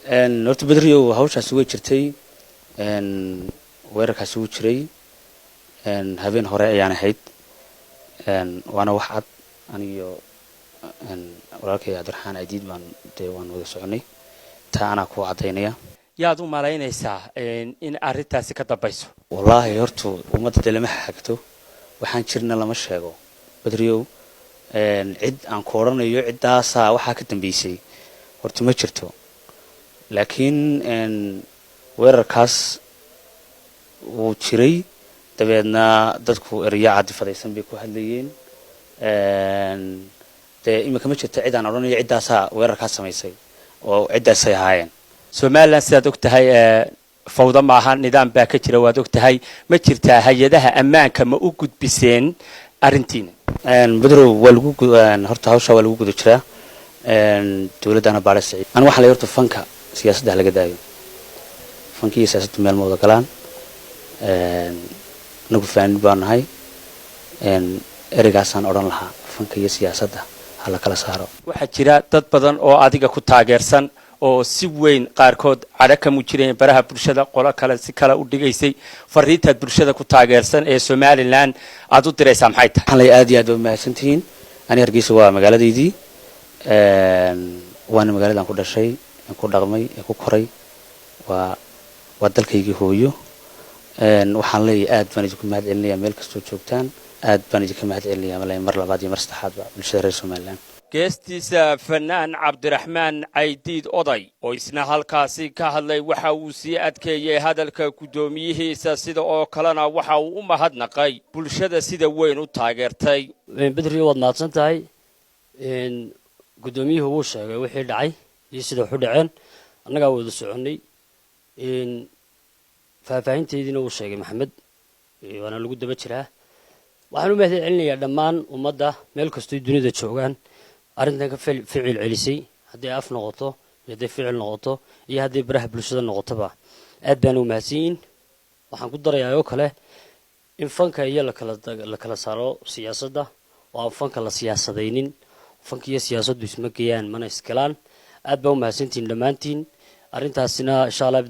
horta Badriyo hawshaas way jirtay weerarkaas uu jiray habeen hore ayaan ahayd waana wax cad aniyo walaalkay Cabdiraxmaan Aadiid baan wada soconay taa ana ku cadeynaya yaad u malaynaysaa in arintaasi ka dambayso wallahi horta ummadda lama xagto waxaan jirna lama sheego Badriyo cid aan ku oranayo cidaas waxa ka dambeysay horta ma jirto laakiin weerarkaas uu jiray dabeedna dadku eriya cadifadaysan bay ku hadlayeen imika ma jirto cid aan oranayo cidaas weerarkaas samaysay oo cidaas ay ahaayeen Somaliland sidaad ogtahay fawda ma aha nidaam baa ka jira waad ogtahay ma jirtaa hay'adaha ammaanka ma u gudbiseen arintiina Badro walgu horta hawsha walgu gudo jira dawladana baarisay aan waxa la horta fanka siyaasadda laga daayo fankii siyaasadda meel mooda galaan nagu faan baanahay erigaasan oran lahaa fanka iyo siyaasadda hala kala saaro waxa jira dad badan oo adiga ku taageersan oo si weyn qaarkood cadaka mu jireen baraha bulshada qolo kale si kala u dhigaysay fariinta bulshada ku taageersan ee Somaliland aad u diraysaa maxay tahay waxaan aad iyo aad u mahadsantihiin ani Hargeysa waa magaaladeedii waana magaaladan ku dhashay ku dhaqmay ku koray waa dalkaygii hooyo waxaan leeyahay aad baan idinku mahad celinayaa meel kasta oo joogtaan aad baan idinku mahad celinayaa mar labaad iyo mar saddexaad bulshada reer Somaliland geestiisa fanaan Cabdiraxmaan Aadiid Oday oo isna halkaasi ka hadlay waxa uu sii adkeeyay hadalka gudoomiyihiisa sida oo kalena waxa uu u mahadnaqay bulshada sida weyn u taageertay Badriyo waad maadsan tahay gudoomiyuhu uu sheegay wixii dhacay iyo sida u dhaceen annaga wada soconay faafahinteedina uu sheegay Maxamed waana lagu daba jiraa waxaan u mahad celinayaa dhammaan ummadda meel kasta oo dunida joogaan arrintan ka ficil celisay haddii af noqoto haddii ficil noqoto iyo haddii baraha bulshada noqotoba aad baan u mahadsanyiin waxaan ku darayaa oo kale in fanka iyo la kala saaro siyaasadda oo fanka la siyaasadaynin fanka iyo siyaasaddu isma geeyaan mana iskalaan aad baan u mahadsantiin dhammaantiin arrintaasina insha Allah